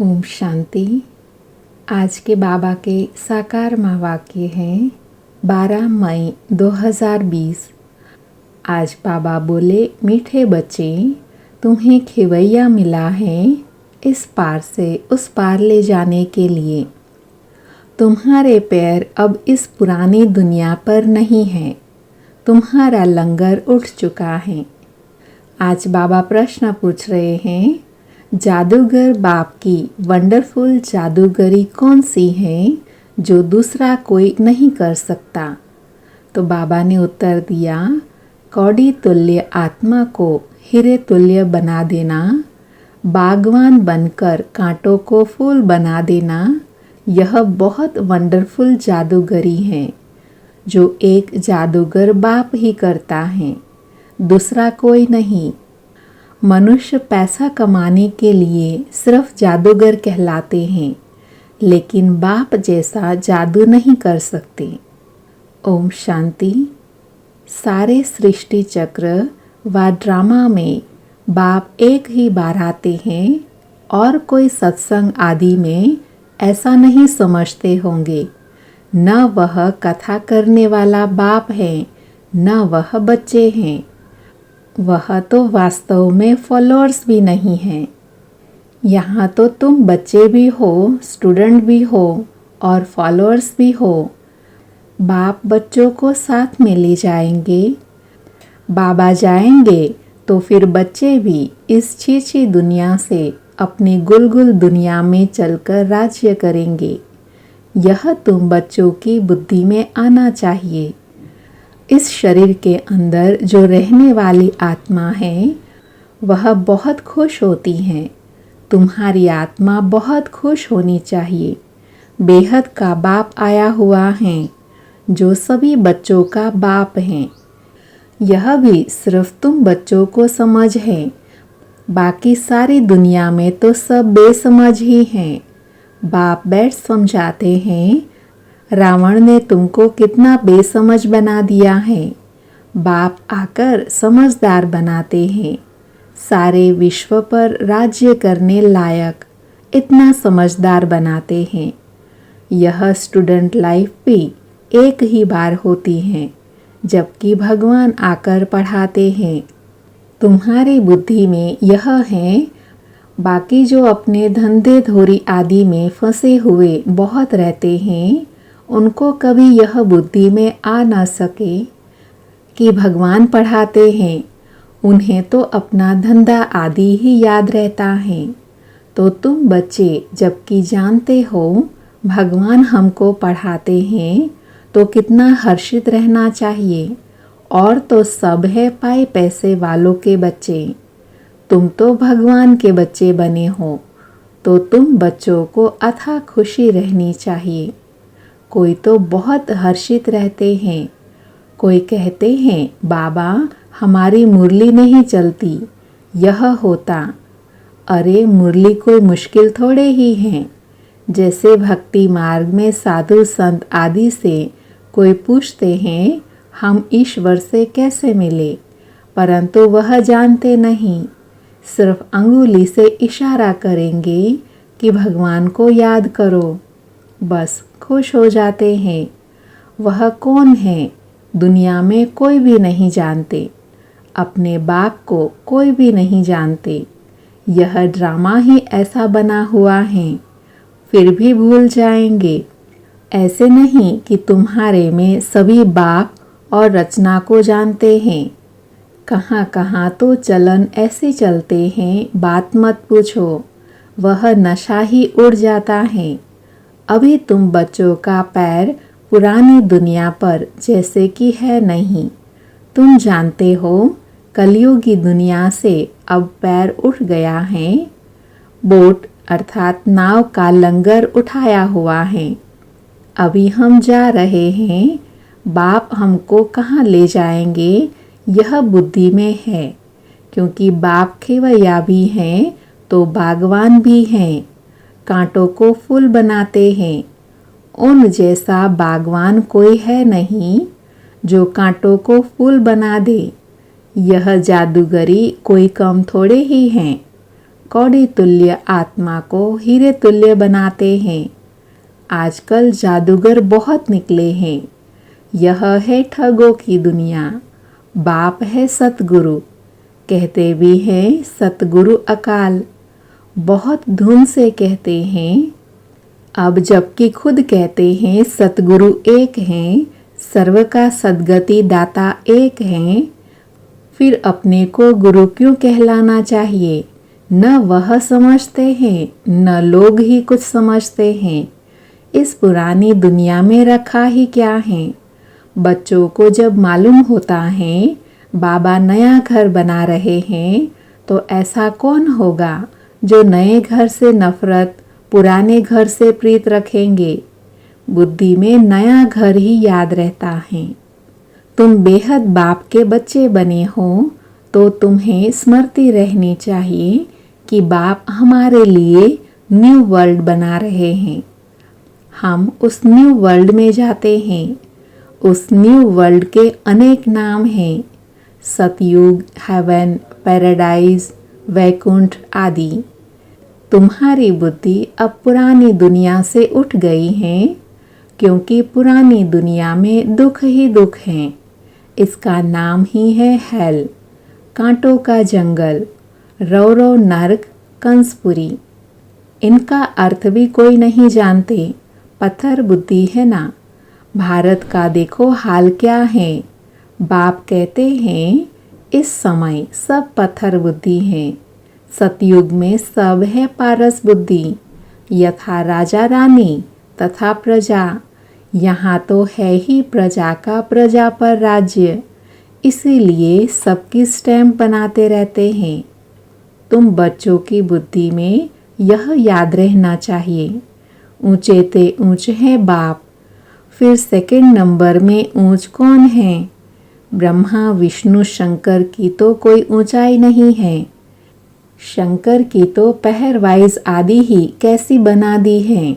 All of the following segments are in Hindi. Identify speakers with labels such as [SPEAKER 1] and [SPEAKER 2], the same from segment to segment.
[SPEAKER 1] ओम शांति। आज के बाबा के साकार माह वाक्य हैं 12 मई 2020। आज बाबा बोले, मीठे बच्चे, तुम्हें खेवैया मिला है इस पार से उस पार ले जाने के लिए। तुम्हारे पैर अब इस पुरानी दुनिया पर नहीं हैं। तुम्हारा लंगर उठ चुका है। आज बाबा प्रश्न पूछ रहे हैं, जादूगर बाप की वंडरफुल जादूगरी कौन सी है जो दूसरा कोई नहीं कर सकता। तो बाबा ने उत्तर दिया, कौड़ी तुल्य आत्मा को हीरे तुल्य बना देना, बागवान बनकर कांटों को फूल बना देना, यह बहुत वंडरफुल जादूगरी है जो एक जादूगर बाप ही करता है, दूसरा कोई नहीं। मनुष्य पैसा कमाने के लिए सिर्फ जादूगर कहलाते हैं, लेकिन बाप जैसा जादू नहीं कर सकते। ओम शांति। सारे सृष्टि चक्र व ड्रामा में बाप एक ही बार आते हैं और कोई सत्संग आदि में ऐसा नहीं समझते होंगे। न वह कथा करने वाला बाप है, न वह बच्चे हैं। वह तो वास्तव में फॉलोअर्स भी नहीं हैं। यहाँ तो तुम बच्चे भी हो, स्टूडेंट भी हो और फॉलोअर्स भी हो। बाप बच्चों को साथ में ले जाएंगे। बाबा जाएंगे तो फिर बच्चे भी इस छीछी दुनिया से अपनी गुलगुल दुनिया में चलकर राज्य करेंगे। यह तुम बच्चों की बुद्धि में आना चाहिए। इस शरीर के अंदर जो रहने वाली आत्मा है वह बहुत खुश होती है। तुम्हारी आत्मा बहुत खुश होनी चाहिए। बेहद का बाप आया हुआ है जो सभी बच्चों का बाप है। यह भी सिर्फ तुम बच्चों को समझ है, बाकी सारी दुनिया में तो सब बेसमझ ही हैं। बाप बैठ समझाते हैं, रावण ने तुमको कितना बेसमझ बना दिया है। बाप आकर समझदार बनाते हैं। सारे विश्व पर राज्य करने लायक इतना समझदार बनाते हैं। यह स्टूडेंट लाइफ भी एक ही बार होती है, जबकि भगवान आकर पढ़ाते हैं। तुम्हारी बुद्धि में यह है, बाकी जो अपने धंधे धोरी आदि में फंसे हुए बहुत रहते हैं, उनको कभी यह बुद्धि में आ न सके कि भगवान पढ़ाते हैं। उन्हें तो अपना धंधा आदि ही याद रहता है। तो तुम बच्चे जबकि जानते हो भगवान हमको पढ़ाते हैं, तो कितना हर्षित रहना चाहिए। और तो सब है पाए पैसे वालों के बच्चे। तुम तो भगवान के बच्चे बने हो, तो तुम बच्चों को अथाह खुशी रहनी चाहिए। कोई तो बहुत हर्षित रहते हैं। कोई कहते हैं, बाबा हमारी मुरली नहीं चलती, यह होता। अरे मुरली कोई मुश्किल थोड़े ही हैं। जैसे भक्ति मार्ग में साधु संत आदि से कोई पूछते हैं, हम ईश्वर से कैसे मिले, परंतु वह जानते नहीं। सिर्फ अंगुली से इशारा करेंगे कि भगवान को याद करो, बस खुश हो जाते हैं। वह कौन है, दुनिया में कोई भी नहीं जानते। अपने बाप को कोई भी नहीं जानते। यह ड्रामा ही ऐसा बना हुआ है, फिर भी भूल जाएंगे। ऐसे नहीं कि तुम्हारे में सभी बाप और रचना को जानते हैं। कहाँ कहाँ तो चलन ऐसे चलते हैं, बात मत पूछो। वह नशा ही उड़ जाता है। अभी तुम बच्चों का पैर पुरानी दुनिया पर जैसे कि है नहीं। तुम जानते हो कलयुगी दुनिया से अब पैर उठ गया है। बोट अर्थात नाव का लंगर उठाया हुआ है। अभी हम जा रहे हैं। बाप हमको कहाँ ले जाएंगे यह बुद्धि में है, क्योंकि बाप खेवैया भी हैं तो बागवान भी हैं। कांटों को फूल बनाते हैं। उन जैसा बागवान कोई है नहीं जो कांटों को फूल बना दे। यह जादूगरी कोई कम थोड़े ही हैं। कौड़ी तुल्य आत्मा को हीरे तुल्य बनाते हैं। आजकल जादूगर बहुत निकले हैं। यह है ठगों की दुनिया। बाप है सतगुरु, कहते भी हैं सतगुरु अकाल। बहुत धुन से कहते हैं, अब जबकि खुद कहते हैं सतगुरु एक हैं, सर्व का सद्गति दाता एक हैं, फिर अपने को गुरु क्यों कहलाना चाहिए? न वह समझते हैं, न लोग ही कुछ समझते हैं। इस पुरानी दुनिया में रखा ही क्या है? बच्चों को जब मालूम होता है बाबा नया घर बना रहे हैं, तो ऐसा कौन होगा जो नए घर से नफरत, पुराने घर से प्रीत रखेंगे? बुद्धि में नया घर ही याद रहता है। तुम बेहद बाप के बच्चे बने हो तो तुम्हें स्मृति रहनी चाहिए कि बाप हमारे लिए न्यू वर्ल्ड बना रहे हैं। हम उस न्यू वर्ल्ड में जाते हैं। उस न्यू वर्ल्ड के अनेक नाम हैं, सतयुग, हेवन, पैराडाइज, वैकुंठ आदि। तुम्हारी बुद्धि अब पुरानी दुनिया से उठ गई है, क्योंकि पुरानी दुनिया में दुख ही दुख हैं। इसका नाम ही है हेल, कांटों का जंगल, रौरव नर्क, कंसपुरी। इनका अर्थ भी कोई नहीं जानते। पत्थर बुद्धि है ना। भारत का देखो हाल क्या है। बाप कहते हैं इस समय सब पत्थर बुद्धि है। सतयुग में सब है पारस बुद्धि, यथा राजा रानी तथा प्रजा। यहाँ तो है ही प्रजा का प्रजा पर राज्य, इसीलिए सबकी स्टैम्प बनाते रहते हैं। तुम बच्चों की बुद्धि में यह याद रहना चाहिए, ऊंचे ते ऊंच है बाप। फिर सेकंड नंबर में ऊंच कौन है? ब्रह्मा, विष्णु, शंकर की तो कोई ऊंचाई नहीं है। शंकर की तो पहर वाइज आदि ही कैसी बना दी है।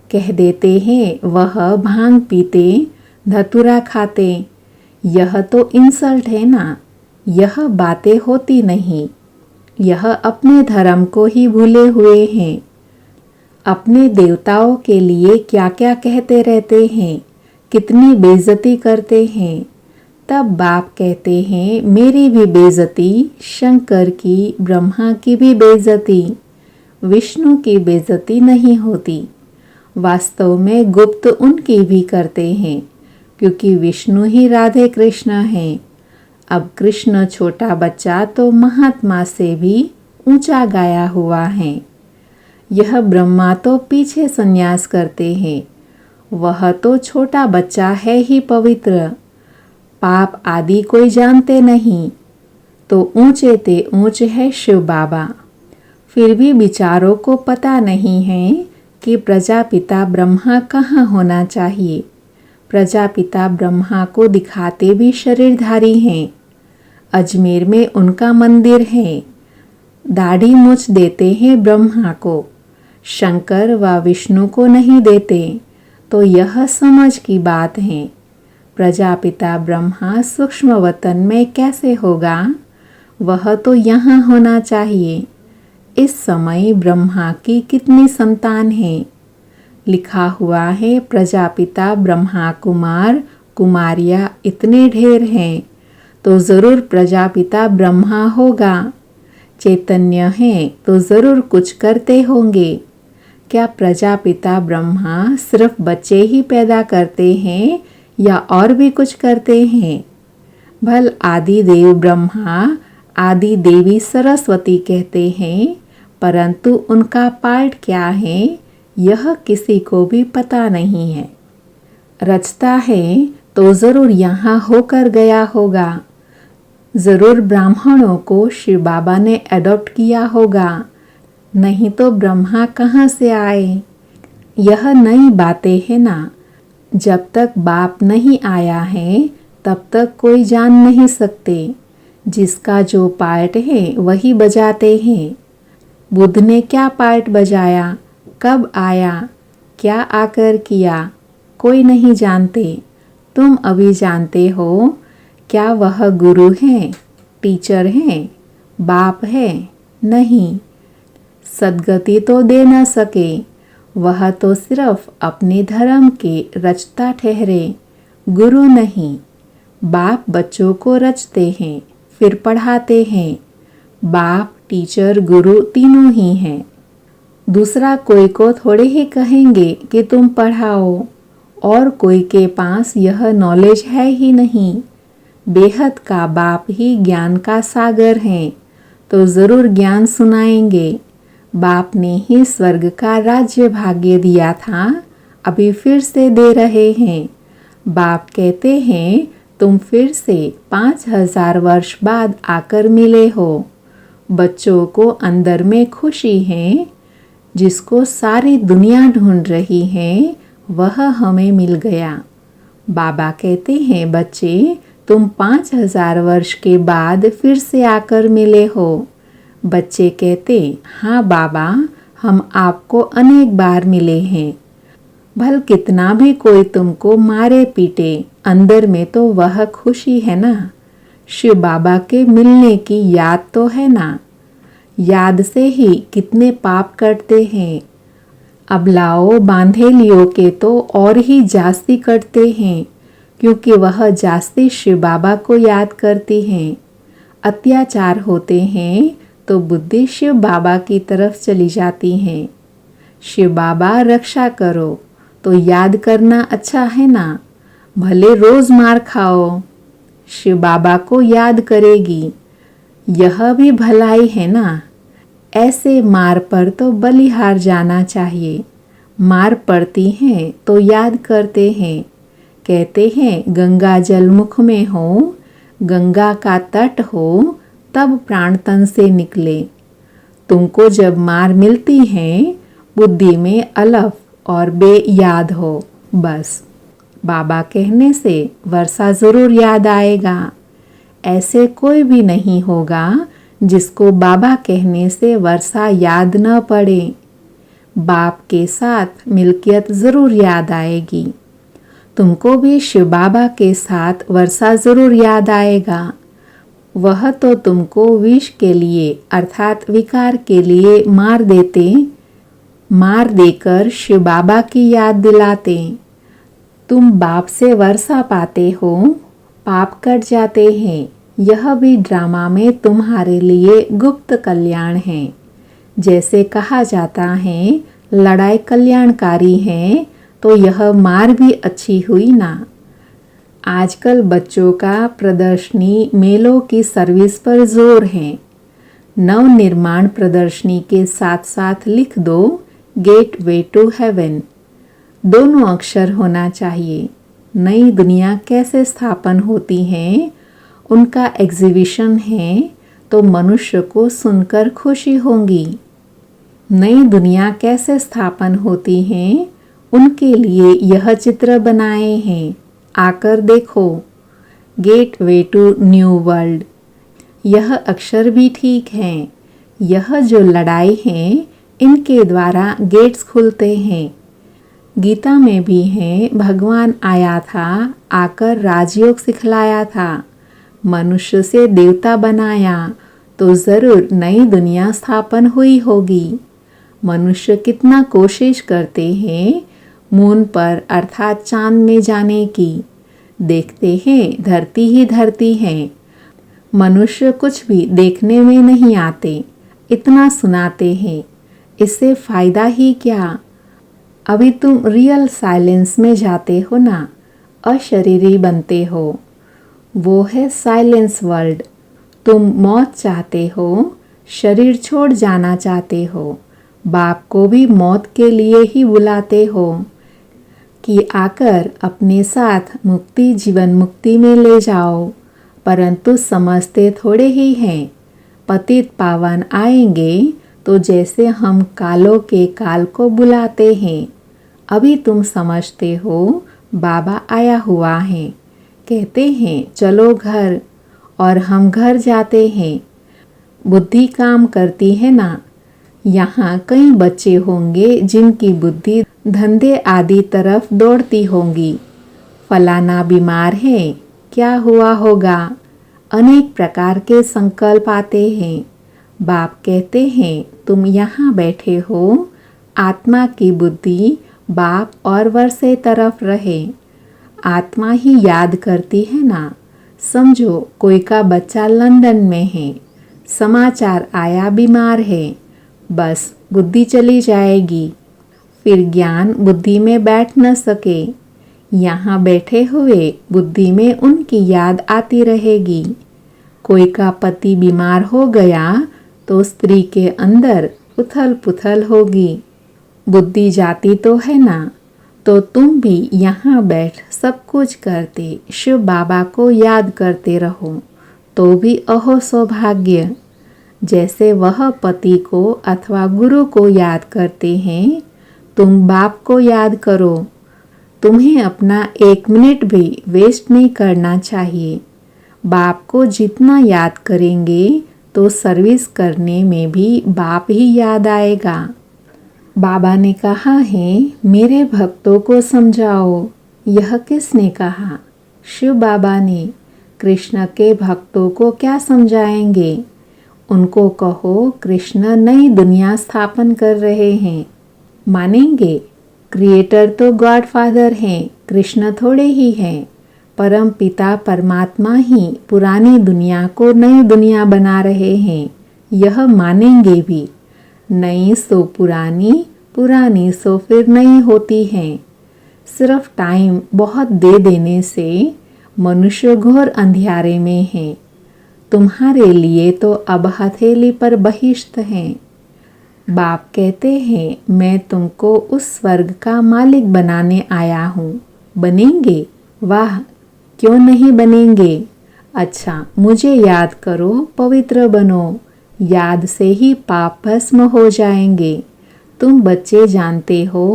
[SPEAKER 1] कह देते हैं वह भांग पीते, धतूरा खाते। यह तो इंसल्ट है ना। यह बातें होती नहीं। यह अपने धर्म को ही भूले हुए हैं। अपने देवताओं के लिए क्या क्या कहते रहते हैं, कितनी बेइज्जती करते हैं। तब बाप कहते हैं मेरी भी बेइज्जती, शंकर की, ब्रह्मा की भी बेइज्जती, विष्णु की बेइज्जती नहीं होती। वास्तव में गुप्त उनकी भी करते हैं, क्योंकि विष्णु ही राधे कृष्ण हैं। अब कृष्ण छोटा बच्चा तो महात्मा से भी ऊंचा गाया हुआ है। यह ब्रह्मा तो पीछे संन्यास करते हैं। वह तो छोटा बच्चा है ही पवित्र। पाप आदि कोई जानते नहीं। तो ऊंचे ते ऊंच है शिव बाबा। फिर भी बिचारों को पता नहीं है कि प्रजापिता ब्रह्मा कहाँ होना चाहिए। प्रजापिता ब्रह्मा को दिखाते भी शरीरधारी हैं। अजमेर में उनका मंदिर है। दाढ़ी मूछ देते हैं ब्रह्मा को, शंकर व विष्णु को नहीं देते। तो यह समझ की बात है। प्रजापिता ब्रह्मा सूक्ष्म वतन में कैसे होगा? वह तो यहाँ होना चाहिए। इस समय ब्रह्मा की कितनी संतान है? लिखा हुआ है प्रजापिता ब्रह्मा कुमार कुमारियाँ इतने ढेर हैं, तो ज़रूर प्रजापिता ब्रह्मा होगा। चैतन्य है तो ज़रूर कुछ करते होंगे। क्या प्रजापिता ब्रह्मा सिर्फ बच्चे ही पैदा करते हैं या और भी कुछ करते हैं? भल आदि देव ब्रह्मा, आदि देवी सरस्वती कहते हैं, परंतु उनका पार्ट क्या है यह किसी को भी पता नहीं है। रचता है तो ज़रूर यहाँ होकर गया होगा। ज़रूर ब्राह्मणों को शिव बाबा ने अडॉप्ट किया होगा, नहीं तो ब्रह्मा कहाँ से आए? यह नई बातें है ना। जब तक बाप नहीं आया है तब तक कोई जान नहीं सकते। जिसका जो पार्ट है वही बजाते हैं। बुद्ध ने क्या पार्ट बजाया, कब आया, क्या आकर किया, कोई नहीं जानते। तुम अभी जानते हो। क्या वह गुरु हैं, टीचर हैं, बाप है? नहीं। सद्गति तो दे न सके, वह तो सिर्फ अपने धर्म के रचता ठहरे, गुरु नहीं। बाप बच्चों को रचते हैं फिर पढ़ाते हैं। बाप, टीचर, गुरु तीनों ही हैं। दूसरा कोई को थोड़े ही कहेंगे कि तुम पढ़ाओ, और कोई के पास यह नॉलेज है ही नहीं। बेहद का बाप ही ज्ञान का सागर हैं, तो ज़रूर ज्ञान सुनाएंगे। बाप ने ही स्वर्ग का राज्य भाग्य दिया था, अभी फिर से दे रहे हैं। बाप कहते हैं तुम फिर से 5000 वर्ष बाद आकर मिले हो। बच्चों को अंदर में खुशी है, जिसको सारी दुनिया ढूंढ रही है वह हमें मिल गया। बाबा कहते हैं बच्चे तुम 5000 वर्ष के बाद फिर से आकर मिले हो। बच्चे कहते हाँ बाबा, हम आपको अनेक बार मिले हैं। भल कितना भी कोई तुमको मारे पीटे, अंदर में तो वह खुशी है ना। शिव बाबा के मिलने की याद तो है ना। याद से ही कितने पाप कटते हैं। अबलाओ बांधेलियों के तो और ही जास्ती कटते हैं, क्योंकि वह जास्ती शिव बाबा को याद करती हैं। अत्याचार होते हैं तो बुद्धि शिव बाबा की तरफ चली जाती है। शिव बाबा रक्षा करो तो याद करना अच्छा है ना। भले रोज मार खाओ, शिव बाबा को याद करेगी, यह भी भलाई है ना। ऐसे मार पर तो बलिहार जाना चाहिए। मार पड़ती है तो याद करते हैं। कहते हैं गंगा जल मुख में हो, गंगा का तट हो, तब प्राण तन से निकले। तुमको जब मार मिलती है, बुद्धि में अलफ और बेयाद हो, बस बाबा कहने से वर्षा जरूर याद आएगा। ऐसे कोई भी नहीं होगा जिसको बाबा कहने से वर्षा याद न पड़े। बाप के साथ मिल्कियत जरूर याद आएगी। तुमको भी शिव बाबा के साथ वर्षा जरूर याद आएगा। वह तो तुमको विष के लिए अर्थात विकार के लिए मार देकर शिव बाबा की याद दिलाते। तुम बाप से वर्षा पाते हो, पाप कट जाते हैं। यह भी ड्रामा में तुम्हारे लिए गुप्त कल्याण है। जैसे कहा जाता है लड़ाई कल्याणकारी है, तो यह मार भी अच्छी हुई ना। आजकल बच्चों का प्रदर्शनी मेलों की सर्विस पर जोर है। नव निर्माण प्रदर्शनी के साथ साथ लिख दो गेट वे टू हेवन। दोनों अक्षर होना चाहिए। नई दुनिया कैसे स्थापन होती है, उनका एग्जीबिशन है, तो मनुष्य को सुनकर खुशी होगी। नई दुनिया कैसे स्थापन होती है, उनके लिए यह चित्र बनाए हैं। आकर देखो। Gateway to new world. यह अक्षर भी ठीक हैं। यह जो लड़ाई है, इनके द्वारा गेट्स खुलते हैं। गीता में भी है भगवान आया था, आकर राजयोग सिखलाया था। मनुष्य से देवता बनाया तो जरूर नई दुनिया स्थापन हुई होगी। मनुष्य कितना कोशिश करते हैं मून पर अर्थात चांद में जाने की। देखते हैं धरती ही धरती है। मनुष्य कुछ भी देखने में नहीं आते, इतना सुनाते हैं, इससे फायदा ही क्या। अभी तुम रियल साइलेंस में जाते हो ना, अशरीरी बनते हो। वो है साइलेंस वर्ल्ड। तुम मौत चाहते हो, शरीर छोड़ जाना चाहते हो। बाप को भी मौत के लिए ही बुलाते हो कि आकर अपने साथ मुक्ति जीवन मुक्ति में ले जाओ, परंतु समझते थोड़े ही हैं। पतित पावन आएंगे तो जैसे हम कालों के काल को बुलाते हैं। अभी तुम समझते हो बाबा आया हुआ है, कहते हैं चलो घर, और हम घर जाते हैं। बुद्धि काम करती है ना। यहाँ कई बच्चे होंगे जिनकी बुद्धि धंधे आदि तरफ दौड़ती होंगी। फलाना बीमार है, क्या हुआ होगा, अनेक प्रकार के संकल्प आते हैं। बाप कहते हैं तुम यहाँ बैठे हो, आत्मा की बुद्धि बाप और वर्षे तरफ रहे। आत्मा ही याद करती है ना। समझो कोई का बच्चा लंदन में है, समाचार आया बीमार है, बस बुद्धि चली जाएगी, फिर ज्ञान बुद्धि में बैठ न सके। यहाँ बैठे हुए बुद्धि में उनकी याद आती रहेगी। कोई का पति बीमार हो गया तो स्त्री के अंदर उथल पुथल होगी। बुद्धि जाती तो है ना। तो तुम भी यहाँ बैठ सब कुछ करते शिव बाबा को याद करते रहो, तो भी अहो सौभाग्य। जैसे वह पति को अथवा गुरु को याद करते हैं, तुम बाप को याद करो। तुम्हें अपना 1 मिनट भी वेस्ट नहीं करना चाहिए। बाप को जितना याद करेंगे तो सर्विस करने में भी बाप ही याद आएगा। बाबा ने कहा है मेरे भक्तों को समझाओ। यह किसने कहा? शिव बाबा ने। कृष्ण के भक्तों को क्या समझाएंगे? उनको कहो कृष्ण नई दुनिया स्थापन कर रहे हैं। मानेंगे? क्रिएटर तो गॉड फादर हैं, कृष्ण थोड़े ही हैं। परम पिता परमात्मा ही पुरानी दुनिया को नई दुनिया बना रहे हैं, यह मानेंगे भी। नई सो पुरानी, पुरानी सो फिर नई होती है। सिर्फ टाइम बहुत दे देने से मनुष्य घोर अंधियारे में है। तुम्हारे लिए तो अब हथेली पर बहिष्त हैं। बाप कहते हैं मैं तुमको उस स्वर्ग का मालिक बनाने आया हूँ। बनेंगे? वाह, क्यों नहीं बनेंगे। अच्छा, मुझे याद करो, पवित्र बनो। याद से ही पाप भस्म हो जाएंगे। तुम बच्चे जानते हो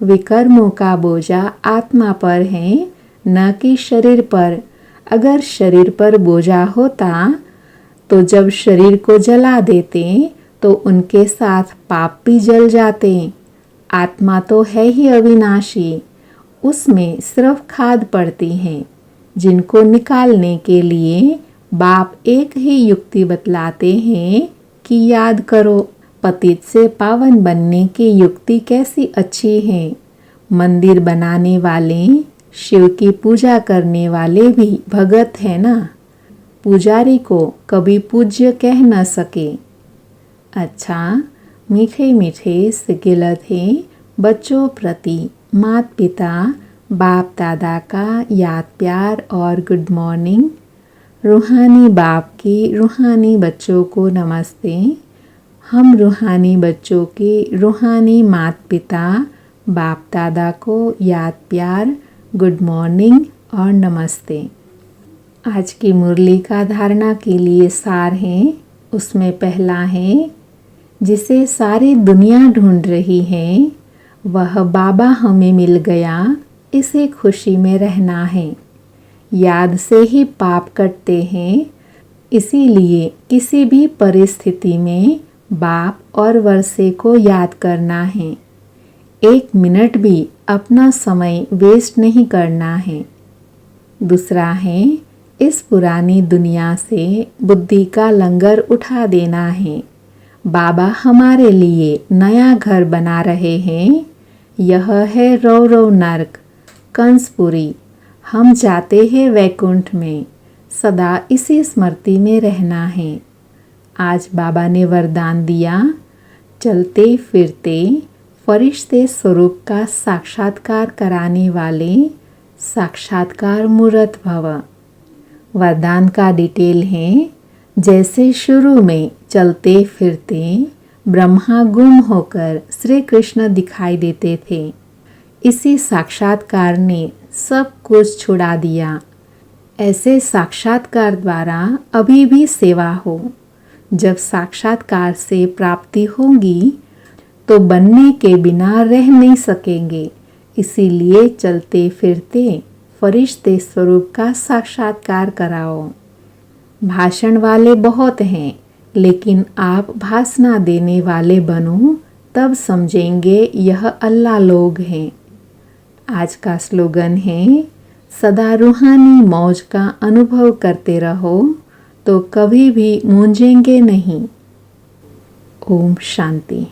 [SPEAKER 1] विकर्मों का बोझा आत्मा पर है, न कि शरीर पर। अगर शरीर पर बोझा होता तो जब शरीर को जला देते तो उनके साथ पाप भी जल जाते। आत्मा तो है ही अविनाशी, उसमें सिर्फ खाद पड़ती है, जिनको निकालने के लिए बाप एक ही युक्ति बतलाते हैं कि याद करो। पतित से पावन बनने की युक्ति कैसी अच्छी है। मंदिर बनाने वाले, शिव की पूजा करने वाले भी भगत है ना। पुजारी को कभी पूज्य कह न सके। अच्छा, मीठे मीठे सिगिल थे बच्चों प्रति माता पिता बाप दादा का याद प्यार और गुड मॉर्निंग। रूहानी बाप की रूहानी बच्चों को नमस्ते। हम रूहानी बच्चों के रूहानी माता पिता बाप दादा को याद प्यार, गुड मॉर्निंग और नमस्ते। आज की मुरली का धारणा के लिए सार है। उसमें पहला है, जिसे सारी दुनिया ढूंढ रही है वह बाबा हमें मिल गया, इसे खुशी में रहना है। याद से ही पाप कटते हैं, इसीलिए किसी भी परिस्थिति में बाप और वर्षे को याद करना है। 1 मिनट भी अपना समय वेस्ट नहीं करना है। दूसरा है, इस पुरानी दुनिया से बुद्धि का लंगर उठा देना है। बाबा हमारे लिए नया घर बना रहे हैं। यह है रौरव नर्क, कंसपुरी। हम जाते हैं वैकुंठ में। सदा इसी स्मृति में रहना है। आज बाबा ने वरदान दिया, चलते फिरते फरिश्ते स्वरूप का साक्षात्कार कराने वाले साक्षात्कार मूर्त भव। वरदान का डिटेल है, जैसे शुरू में चलते फिरते ब्रह्मा गुम होकर श्री कृष्ण दिखाई देते थे, इसी साक्षात्कार ने सब कुछ छुड़ा दिया। ऐसे साक्षात्कार द्वारा अभी भी सेवा हो। जब साक्षात्कार से प्राप्ति होगी तो बनने के बिना रह नहीं सकेंगे। इसीलिए चलते फिरते फरिश्ते स्वरूप का साक्षात्कार कराओ। भाषण वाले बहुत हैं, लेकिन आप भाषणा देने वाले बनो, तब समझेंगे यह अल्लाह लोग हैं। आज का स्लोगन है, सदा रूहानी मौज का अनुभव करते रहो तो कभी भी मूंझेंगे नहीं। ओम शांति।